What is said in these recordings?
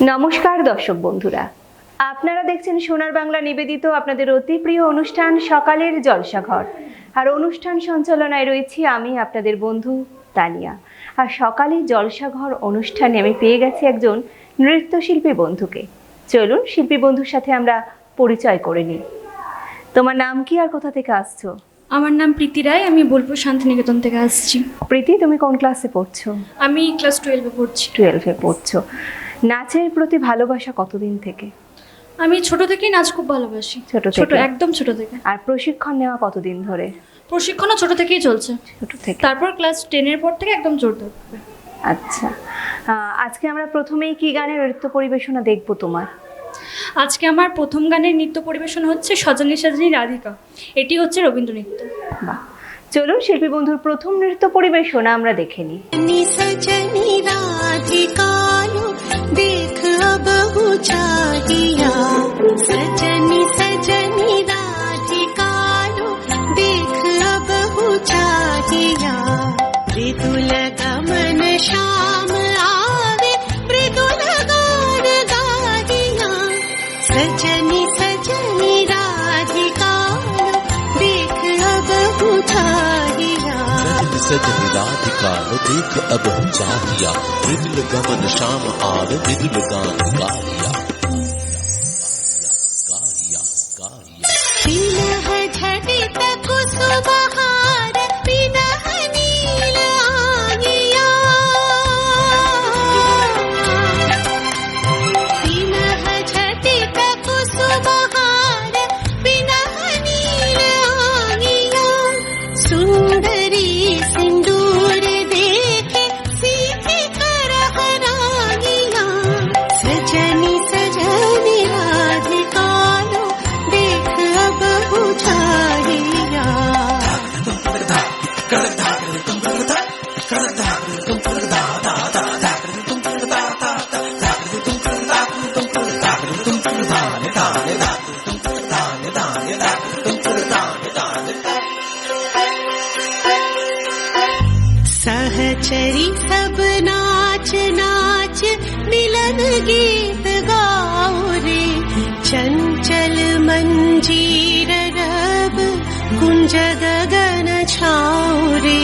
নমস্কার দর্শক বন্ধুরা, আপনারা দেখছেন সোনার বাংলা নিবেদিত আপনাদের অতি প্রিয় অনুষ্ঠান সকালের জলসাঘর। আর অনুষ্ঠান সঞ্চালনায় রয়েছি আমি আপনাদের বন্ধু তানিয়া। আর সকালে জলসাঘর অনুষ্ঠানে আমি পেয়ে গেছি একজন নৃত্যশিল্পী বন্ধুকে। চলুন শিল্পী বন্ধুর সাথে আমরা পরিচয় করে নিই। তোমার নাম কি আর কোথা থেকে আসছো? আমার নাম প্রীতি রায়, আমি বোলপুর শান্তিনিকেতন থেকে আসছি। প্রীতি, তুমি কোন ক্লাসে পড়ছো? আমি ক্লাস 12-এ পড়ছি। 12-এ পড়ছো। নাচের প্রতি ভালোবাসা কতদিন থেকে? আমি ছোট থেকেই নাচ খুব ভালোবাসি। ছোট থেকে? একদম ছোট থেকে। আর প্রশিক্ষণ নেওয়া কতদিন ধরে? প্রশিক্ষণও ছোট থেকেই চলছে। ছোট থেকে। তারপর ক্লাস 10-এর পর থেকে একদম জোর ধরতে। আচ্ছা, আজকে আমরা প্রথমেই কি গানের নৃত্য পরিবেশনা দেখবো তোমার? আজকে আমার প্রথম গানের নৃত্য পরিবেশন হচ্ছে সজনী সজনী রাধিকা। এটি হচ্ছে রবীন্দ্র নৃত্য। বাহ, চলুন শিল্পী বন্ধুর প্রথম নৃত্য পরিবেশনা আমরা দেখে নিই। सजनी राधिका देख बहु चाहिया, सजनी सजनी राधिका देख बहु चाहिया, मृदुल गमन श्याम आवे मृदुल गान गाहिया, सजनी सजनी राधिका देख बहु चाहिया, सजनी राधिका देख अब चाहिया, मृदुल गमन श्याम आवे मृदुल गान गाहिया, गाहिया गाहिया। पिनह झटित कुसुमहार पिनह नील आगिया, पिनह झटित कुसुमहार पिनह नील आगिया, सुंदरी सिंदूर देखे सीते कर हरागिया, सजनी सजनी राधिका देख अब बुझाइया, सहचरी सब नाच नाच मिलन गीत गाओ रे, चंचल मंजीर रब कुंज गगन छाओ रे,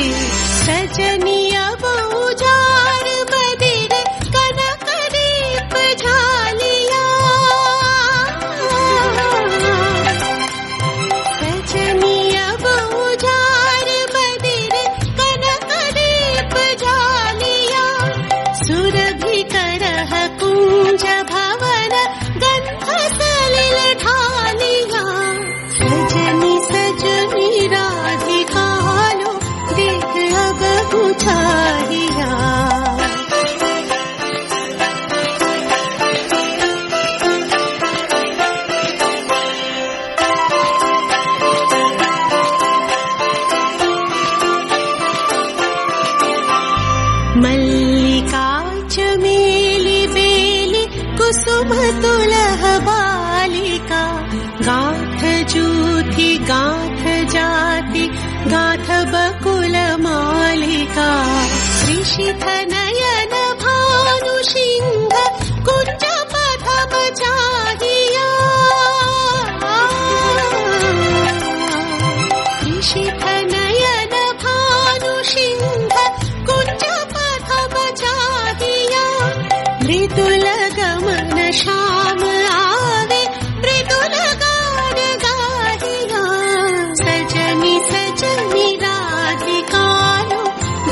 सजनी अब उजाड़ बदिर कनक दीप झालिया, सजनी अब उजाड़ बदिर कनक दीप झालिया, सुरभि करह कुंज भवन गंध सलिल ढालिया, सजनी सजनी राधिका देख अब बुझाइया, मल्लिका चमेली बेली कुसुम तुलह बालिका, गाथ जूथी गाथ जाति गाथ बकुल मालिका, ऋषिथ नयन भानु सिंह कुंज पथम चाहिया, ऋषिथ नयन भानु सिंह कुंज पथम चाहिया, मृदुल गमन श्याम आवे मृदुल गान गाहिया, सजनी सजनी राधिका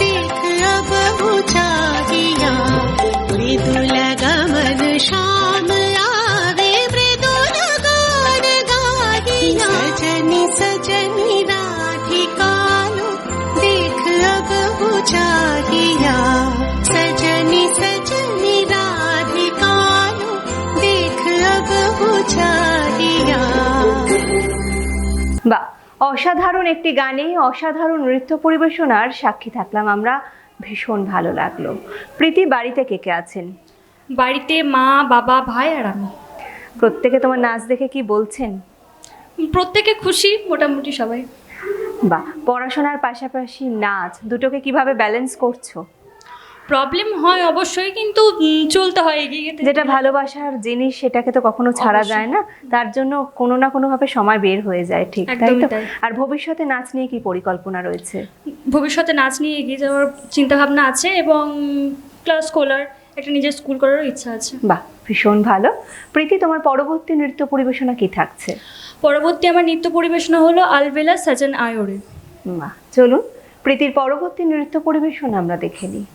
देख अब बुझाइया, मृदुल गमन श्याम आवे मृदुल गान गाहिया, सजनी सजनी राधिका देख अब बुझाइया, सजनी सजनी राधिका देख अब बुझाइया। বাহ, অসাধারণ একটি গানে অসাধারণ নৃত্য পরিবেশনার সাক্ষী থাকলাম আমরা। ভীষণ ভালো লাগলো। প্রীতি, বাড়িতে কে কে আছেন? বাড়িতে মা, বাবা, ভাই আর আমি। প্রত্যেকে তোমার নাচ দেখে কি বলছেন? প্রত্যেকে খুশি, মোটামুটি সবাই। বাহ, পড়াশোনার পাশাপাশি নাচ দুটোকে কিভাবে ব্যালেন্স করছো? প্রবলেম হয় অবশ্যই, কিন্তু চলতে হয়, এগিয়ে যেতে। যেটা ভালোবাসার জিনিস সেটাকে তো কখনো ছাড়া অবশ্যই। যায় না, তার জন্য কোনো না কোনোভাবে সময় বের হয়ে যায়, ঠিক তাই একদমই তো? তাই। আর ভবিষ্যতে নাচ নিয়ে কি পরিকল্পনা রয়েছে? ভবিষ্যতে নাচ নিয়ে এগিয়ে যাওয়ার চিন্তাভাবনা আছে, এবং ক্লাস স্কলার একটা নিজের স্কুল করারও ইচ্ছা আছে। বাহ, ভীষণ ভালো। প্রীতি, তোমার পরবর্তী নৃত্য পরিবেশনা কি থাকছে? পরবর্তী আমার নৃত্য পরিবেশনা হলো আলবেলা সাজান আয়োরে। বাহ, চলুন প্রীতির পরবর্তী নৃত্য পরিবেশনা আমরা দেখে নিই।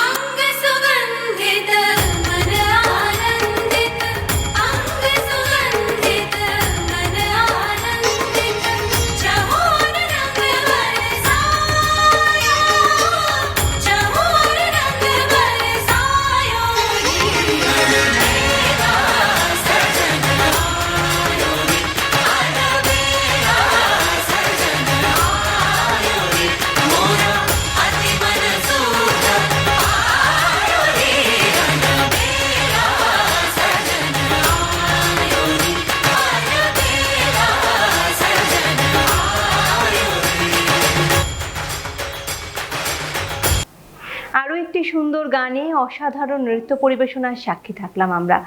अंग सुगंधित मन आनंदित अंग सुगंधित मन आनंदित चहुर रंग बरसाया चहुर रंग बरसाया अलबेला सजन आयो रे अलबेला सजन आयो रे मोरा अति मन सूझ आयो रे अलबेला सजन आयो रे अलबेला सजन आयो रे। আরও একটি সুন্দর গানে অসাধারণ নৃত্য পরিবেশনার সাক্ষী থাকলাম আমরা।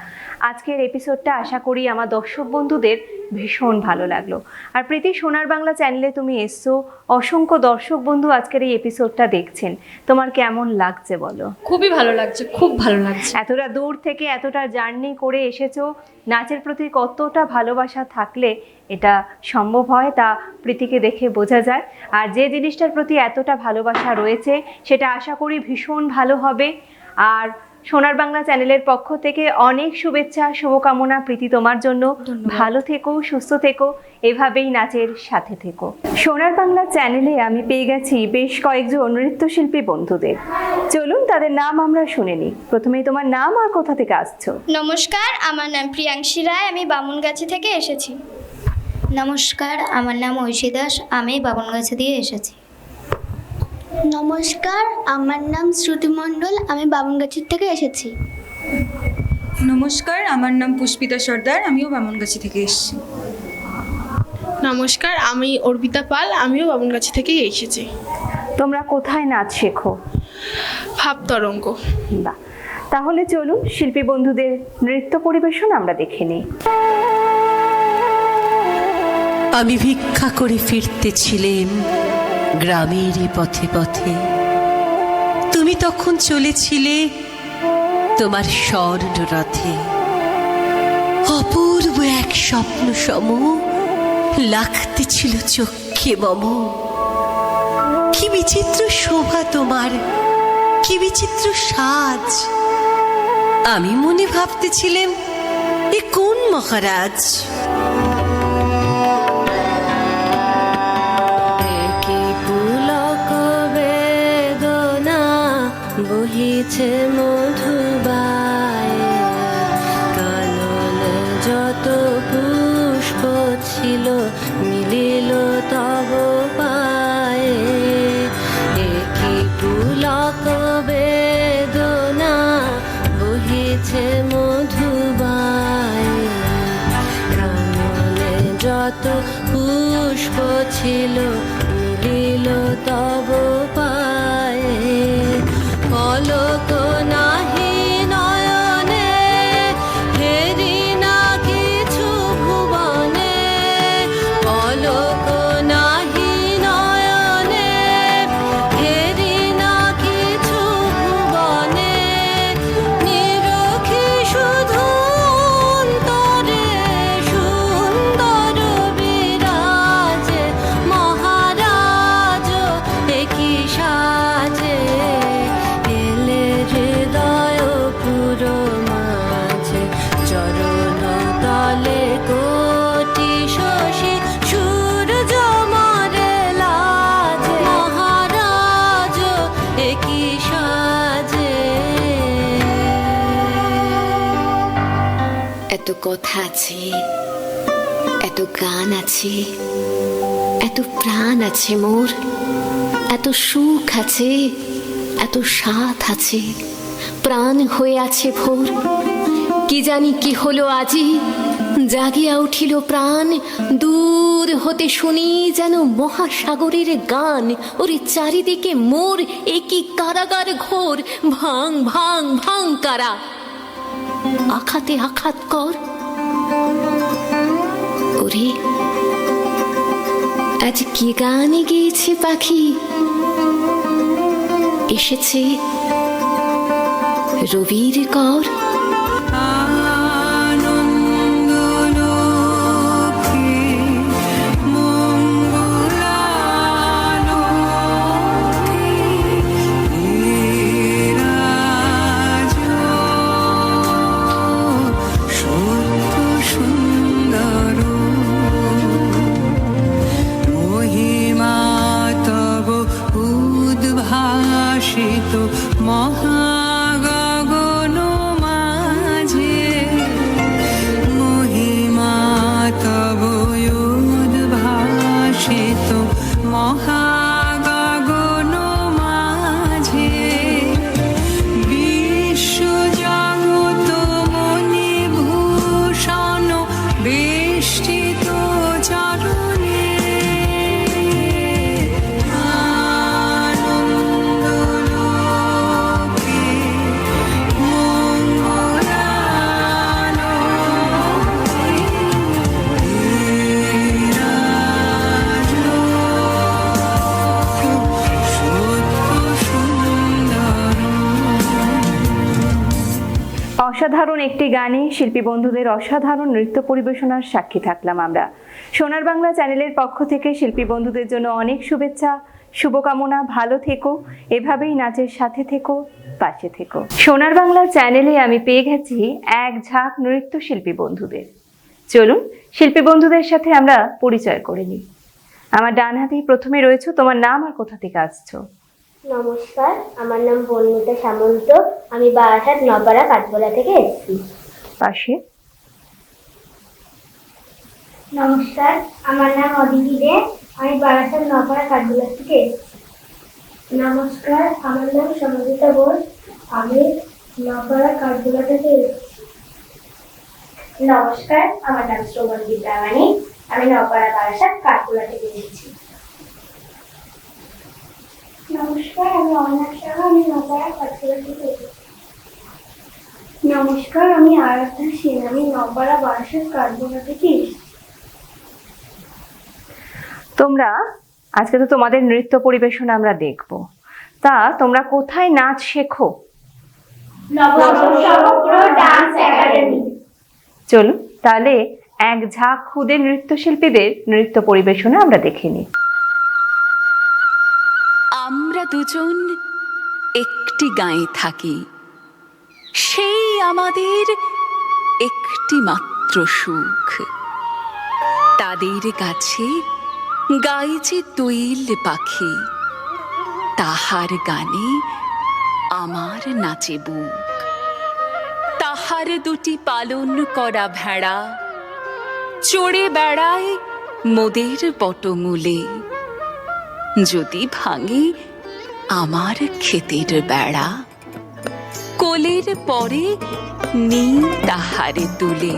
আজকের এপিসোডটা আশা করি আমার দর্শক বন্ধুদের ভীষণ ভালো লাগলো। আর প্রীতি, সোনার বাংলা চ্যানেলে তুমি এসছো, অসংখ্য দর্শক বন্ধু আজকের এই এপিসোডটা দেখছেন, তোমার কেমন লাগছে বলো? খুবই ভালো লাগছে, খুব ভালো লাগছে। এতটা দূর থেকে এতটা জার্নি করে এসেছো, নাচের প্রতি কতটা ভালোবাসা থাকলে এটা সম্ভব হয় তা প্রীতিকে দেখে বোঝা যায়। আর যে জিনিসটার প্রতি এতটা ভালোবাসা রয়েছে সেটা আশা করি ভীষণ ভালো হবে। আর সোনার বাংলা চ্যানেলের পক্ষ থেকে অনেক শুভেচ্ছা, শুভকামনা প্রীতি তোমার জন্য। ধন্যবাদ। ভালো থেকো, সুস্থ থেকো, এভাবেই নাচের সাথে থেকো। সোনার বাংলা চ্যানেলে আমি পেয়ে গেছি বেশ কয়েকজন নৃত্যশিল্পী বন্ধুদের। চলুন তাদের নাম আমরা শুনে নিই। প্রথমেই তোমার নাম আর কোথা থেকে আসছো? নমস্কার, আমার নাম প্রিয়াংশী রায়, আমি বামুনগাছি থেকে এসেছি। নমস্কার, আমার নাম ঐশী দাস, আমি বামুনগাছি দিয়ে এসেছি। নমস্কার, আমার নাম শ্রুতি মণ্ডল, আমি বামুনগাছির থেকে এসেছি। নমস্কার, আমার নাম পুষ্পিতা সর্দার, আমিও বামনগাছি থেকে এসেছি। নমস্কার, আমি অর্পিতা পাল, আমিও বামুনগাছি থেকেই এসেছি। তোমরা কোথায় নাচ শেখো? ভাব তরঙ্গ। বাহ, তাহলে চলুন শিল্পী বন্ধুদের নৃত্য পরিবেশন আমরা দেখে নিই। আমি ভিক্ষা করে ফিরতেছিলেম গ্রামেরই পথে পথে, তুমি তখন চলেছিলে তোমার স্বর্ণ রথে। অপূর্ব এক স্বপ্ন সম লাগতেছিল চক্ষে মম। কি বিচিত্র শোভা তোমার, কি বিচিত্র সাজ। আমি মনে ভাবতেছিলাম এ কোন মহারাজ। একে পুলক বহিছে মধুবায়ে, কাননে যত পুষ্প ছিল মিলিল তব পায়ে। একই পুলক বেদনা বহিছে মধুবায়ে, কাননে যত পুষ্প ছিল মিলিল তব পায়ে। পলক নাহি নয়নে, হেরি না কিছু ভুবনে। পলক নাহি নয়নে, হেরি না কিছু ভুবনে। নিরখি শুধু অন্তরে সুন্দর বিরাজে, মহারাজ একই সাজে। এলে হৃদয় পুরো মাঝে, চরণ তলে কোটি শশী সূর্য মরে লাজে। মহারাজ একই সাজে। এত কথা আছে, এত গান আছে, এত প্রাণ আছে মোর, এত সুখ আছে, এত স্বাদ আছে, প্রাণ হয়ে আছে ভোর। কি জানি কি হলো আজি, জাগিয়া উঠিল প্রাণ। দূর হতে শুনি যেন মহাসাগরের গান। ওরে চারিদিকে মোর একই কারাগার ঘোর। ভাং ভাং ভাং কারা, আঘাতে আঘাত কর। ওরে আজ কি গানে গেয়েছে পাখি, এসেছে রবির কর। মহাগগন মাঝে, মহিমা তব উদ্ভাসিত। মহাগগন মাঝে, বিশ্বজগৎ মণিভূষণ বেষ্টিত চরণে। অসাধারণ একটি গানে শিল্পী বন্ধুদের অসাধারণ নৃত্য পরিবেশনার সাক্ষী থাকলাম আমরা। সোনার বাংলা চ্যানেলের পক্ষ থেকে শিল্পী বন্ধুদের জন্য অনেক শুভেচ্ছা, শুভকামনা। ভালো থেকো, এভাবেই নাচের সাথে থেকো, পাশে থেকো। সোনার বাংলা চ্যানেলে আমি পেয়ে গেছি এক ঝাঁক নৃত্য শিল্পী বন্ধুদের। চলুন শিল্পী বন্ধুদের সাথে আমরা পরিচয় করে নিই। আমার ডান হাতেই প্রথমে রয়েছে, তোমার নাম আর কোথা থেকে আসছো? নমস্কার, আমার নাম বর্ণিতা সামন্ত। আমি বারাসাত নপাড়া কাঠগোলা থেকে এসেছি। পাশে নমস্কার, আমার নাম অদিতি দে। আমি বারাসাত নপাড়া কাঠগোলা থেকে এসেছি। নমস্কার, আমার নাম সমজিতা ঘোষ। আমি নপাড়া কাঠগোলা থেকে এসেছি। নমস্কার, আমার নাম শ্রবণজিৎ রামানি। আমি নপাড়া বারাসাত কাঠগোলা থেকে এসেছি। নমস্কার, আমি অনাথ সাহা। আমি নপাড়া কাঠগোলা থেকে এসেছি। নমস্কার, আমি আরাধ্যা সেন। আমি নপাড়া বারাসাত কাঠগোলা থেকে এসেছি। তোমরা আজকে তো তোমাদের নৃত্য পরিবেশন আমরা দেখব, তা তোমরা কোথায় নাচ শেখো? নবসমগ্র ডান্স একাডেমি। চলুন তাহলে এক ঝাঁক খুদে নৃত্যশিল্পীদের নৃত্য পরিবেশনা আমরা দেখে নিই। আমরা দুজন একটি গাঁয়ে থাকি, সেই আমাদের একটি মাত্র সুখ। তাদের কাছে গাইছে দোয়েল পাখি, তাহার গানে আমার নাচে বুক। তাহার দুটি পালন করা ভেড়া চড়ে বেড়ায় মোদের বটমূলে। যদি ভাঙে আমার ক্ষেতের বেড়া, কোলের পরে নিই তাহারে তুলে।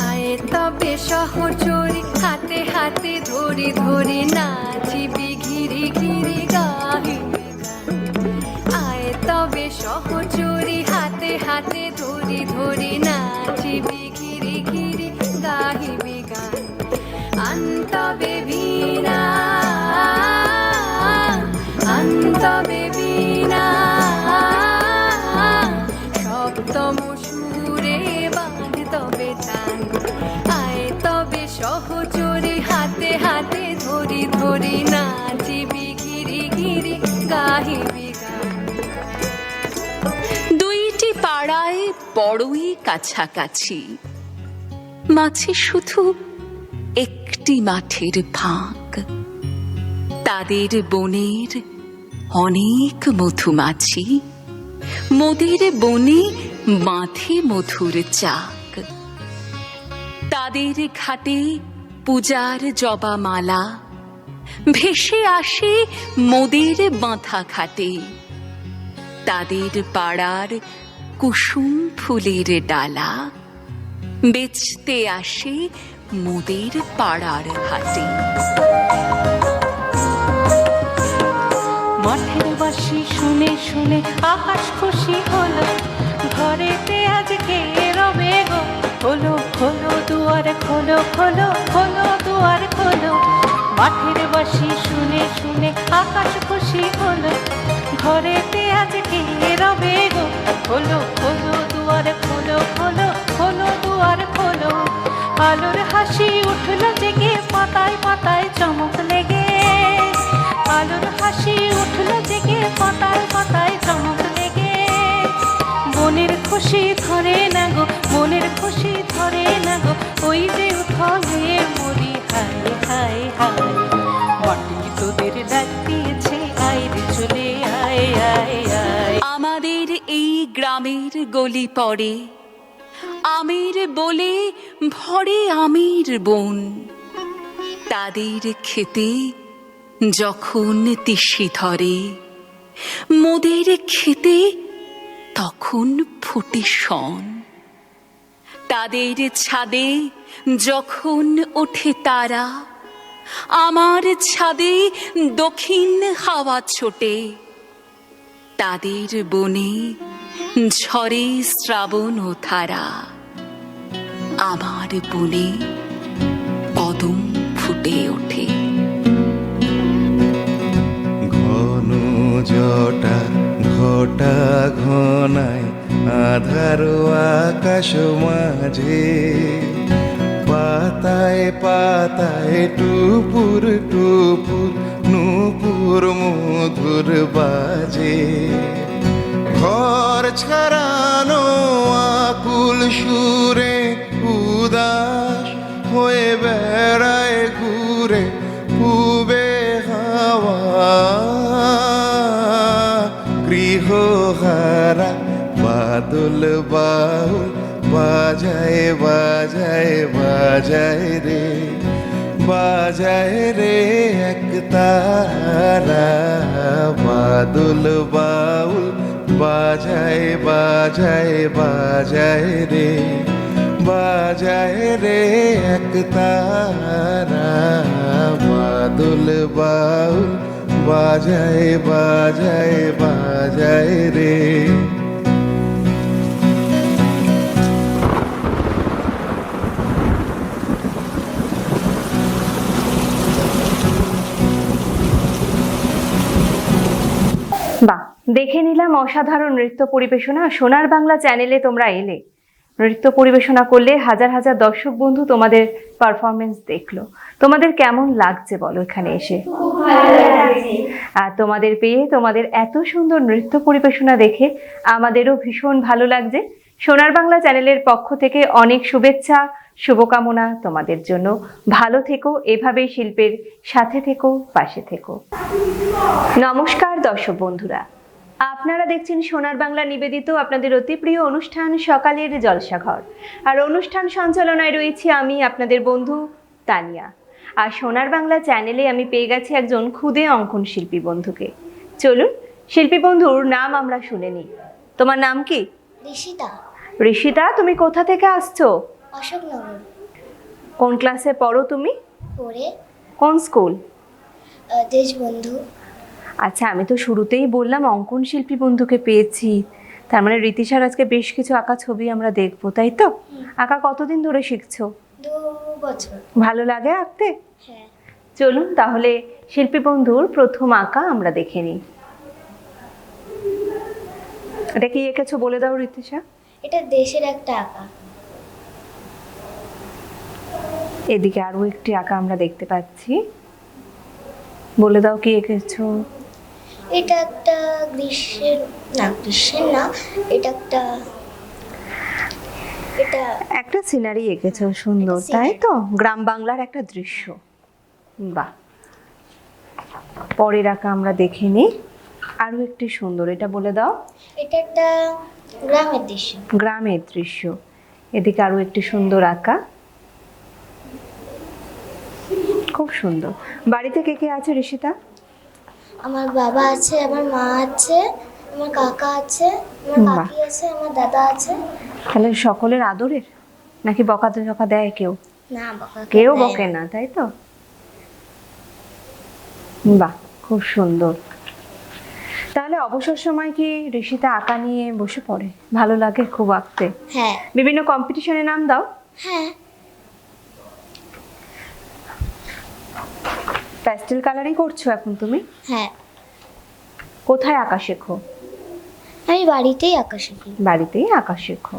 আয়ে তবে সহচরি হাতে হাতে ধরি ধরি নাচিবি ঘিরি ঘিরি গাহিবি গান। আয়ে তবে সহচরি হাতে হাতে ধরি ধরি নাচিবি ঘিরি ঘিরি গাহিবি গান। আন্তবে বীণা আন্তবে বীণা সপ্তম সুরে বাঁধ তবে টান। আয় তবে সহচরি হাতে হাতে ধরি ধরি নাচিবি ঘিরি ঘিরি গাহিবি গান। দুইটি পাড়ায় বড়ই কাছাকাছি, মাঝে শুধু একটি মাঠের ফাঁক। তাদের বনের অনেক মধুমাছি, মোদের বনে বাঁধে মধুর চাক। তাদের ঘাটে পূজার জবামালা ভেসে আসে মোদের বাঁধা ঘাটে। তাদের পাড়ার কুসুম ফুলের ডালা বেচতে আসে মোদের পাড়ার হাটে। মাঠের বাঁশি শুনে শুনে আকাশ খুশি হলো, ঘরেতে আজকে রবে গো। খোলো খোলো দুয়ার খোলো খোলো খোলো দুয়ার খোলো। মাঠের বাঁশি শুনে শুনে আকাশ খুশি হলো, ঘরেতে আজকে রবে গো। খোলো খোলো দুয়ার খোলো খোলো খোলো দুয়ার খোলো। আলোর হাসি উঠলো জেগে পাতায় পাতায় চমক লেগে। আলোর হাসি উঠলো জেগে পাতায় পাতায় চমক লেগে। মনের খুশি ধরে না গো, মনের খুশি ধরে না গো। ওই যে উঠলে মরি হায় হায় হায়। মাটি তোদের ডাক দিয়েছে আয় রে চলে আয় আয় আয়। আমাদের এই গ্রামের গলি পড়ে আমের বলে ভরে আমের বন। তাদের খেতে যখন তিসি ধরে, মোদের খেতে তখন ফুটে শন। তাদের ছাদে যখন ওঠে তারা, আমার ছাদে দক্ষিণ হাওয়া ছোটে। তাদের বনে ঝরে শ্রাবণ ও ধারা, আমার বনে কদম ফুটে ওঠে। ঘন জটা ঘটা ঘনায় আধার আকাশ মাঝে। পাতায় পাতায় টুপুর টুপুর নূপুর মধুর বাজে। ঘর ছাড়ানো আকুল সুরে উদাস হয়ে বেড়ায় ঘুরে পূবে হাওয়া। গৃহহারা বাদল বাউল বাজায় বাজায় বাজায় রে, বাজায় রে এক তারা। বাদল বাউল বাজায় বাজায় বাজায় রে, বাজায় রে এক তারা। বাদল বাউল বাজায় বাজায় বাজায় রে। বাহ, দেখে নিলাম অসাধারণ নৃত্য পরিবেশনা। সোনার বাংলা চ্যানেলে তোমরা এলে, নৃত্য পরিবেশনা করলে, হাজার হাজার দর্শক বন্ধু তোমাদের পারফরমেন্স দেখলো। তোমাদের কেমন লাগছে বলো এখানে এসে? আর তোমাদের পেয়ে, তোমাদের এত সুন্দর নৃত্য পরিবেশনা দেখে আমাদেরও ভীষণ ভালো লাগছে। সোনার বাংলা চ্যানেলের পক্ষ থেকে অনেক শুভেচ্ছা, শুভকামনা তোমাদের জন্য। ভালো থেকো, এভাবেই শিল্পের সাথে থেকো, পাশে থেকো। নমস্কার দর্শক বন্ধুরা, আপনারা দেখছেন সোনার বাংলা নিবেদিত আপনাদের অতি প্রিয় অনুষ্ঠান সকালের জলসাঘর। আর অনুষ্ঠান সঞ্চালনায় রয়েছি আমি আপনাদের বন্ধু তানিয়া। আর সোনার বাংলা চ্যানেলে আমি পেয়ে গেছি একজন ক্ষুদে অঙ্কন শিল্পী বন্ধুকে। চলুন শিল্পী বন্ধুর নাম আমরা শুনে নিই। তোমার নাম কি? ঋষিতা। ঋষিতা, তুমি কোথা থেকে আসছো? অশোকনগর। কোন ক্লাসে পড়ো তুমি? পরে কোন স্কুল? দেশবন্ধু। আচ্ছা, আমি তো শুরুতেই বললাম অঙ্কন শিল্পী বন্ধুকে পেয়েছি, তার মানে রীতিশার আজকে বেশ কিছু আঁকা ছবি আমরা দেখবো, তাই তো? আঁকা কতদিন ধরে শিখছো? 2 বছর। ভালো লাগে আঁকতে? হ্যাঁ। চলুন তাহলে শিল্পী বন্ধুর প্রথম আঁকা আমরা দেখে নিই। এটা কি এঁকেছো বলে দাও রীতিশা। এটা দেশের একটা আঁকা। এদিকে আরো একটি আঁকা আমরা দেখতে পাচ্ছি, বলে দাও কি এঁকেছো। এটা একটা গ্রীষ্মের না, এটা একটা সিনারি এঁকেছো, সুন্দর তাই তো? গ্রাম বাংলার একটা দৃশ্য। বাহ, পরের আঁকা আমরা দেখে নিই, আরো একটি সুন্দর, এটা বলে দাও। এটা একটা গ্রামের দৃশ্য। গ্রামের দৃশ্য। এদিকে আরো একটি সুন্দর আঁকা, খুব সুন্দর। বাড়িতে কে কে আছে ঋষিতা? আমার বাবা আছে, আমার মা আছে, আমার কাকা আছে, আমার বাহ। কাকি আছে, আমার দাদা আছে। তাহলে সকলের আদরের, নাকি বকা দেয় কেউ? না, বাবা কেউ বকে না, তাই তো? বাহ, খুব সুন্দর। তাহলে অবসর সময় কি ঋষিতা আঁকা নিয়ে বসে পড়ে? ভালো লাগে খুব আঁকতে? হ্যাঁ। বিভিন্ন কম্পিটিশনে নাম দাও। হ্যাঁ। প্যাস্টেল কালারিং করছো এখন তুমি? হ্যাঁ। কোথায় আঁকা শেখো? আমি বাড়িতেই আঁকা শিখি। বাড়িতেই আঁকা শেখো।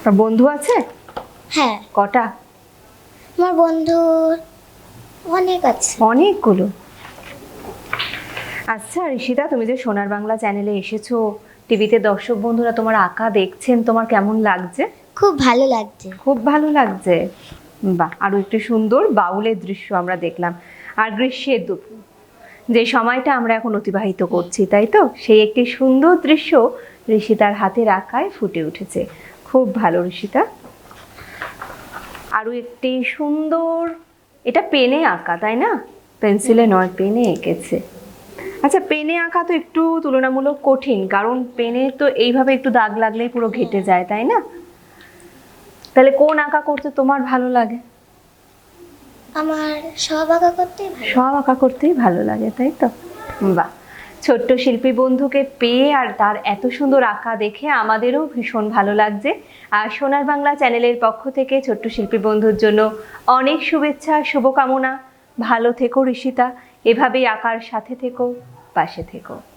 আর বন্ধু আছে? হ্যাঁ। কটা? আমার বন্ধু অনেক আছে। অনেকগুলো। আচ্ছা ঋষিতা, তুমি যে সোনার বাংলা চ্যানেলে এসেছো, টিভিতে দর্শক বন্ধুরা তোমার আঁকা দেখছেন, তোমার কেমন লাগছে? খুব ভালো লাগছে। খুব ভালো লাগছে। বাহ, আরো একটি সুন্দর বাউলের দৃশ্য আমরা দেখলাম। আর গ্রীষ্মের দুপুর, যে সময়টা আমরা এখন অতিবাহিত করছি, তাই তো? সেই একটি সুন্দর দৃশ্য ঋষিতার হাতের আঁকায় ফুটে উঠেছে। খুব ভালো ঋষিতা। আরো একটি সুন্দর, এটা পেনে আঁকা তাই না? পেন্সিলে নয়, পেনে এঁকেছে। আচ্ছা, পেনে আঁকা তো একটু তুলনামূলক কঠিন, কারণ পেনে তো এইভাবে একটু দাগ লাগলেই পুরো ঘেটে যায়, তাই না? তাহলে কোন আঁকা করতে তোমার ভালো লাগে? আমার সব আঁকা করতেই ভালো। সব আঁকা করতেই ভালো লাগে, তাই তো? বাহ, ছোট্ট শিল্পী বন্ধুকে পেয়ে আর তার এত সুন্দর আঁকা দেখে আমাদেরও ভীষণ ভালো লাগছে। আর সোনার বাংলা চ্যানেলের পক্ষ থেকে ছোট্ট শিল্পী বন্ধুর জন্য অনেক শুভেচ্ছা, শুভকামনা। ভালো থেকো ঋষিতা, এভাবেই আঁকার সাথে থেকো, পাশে থেকো।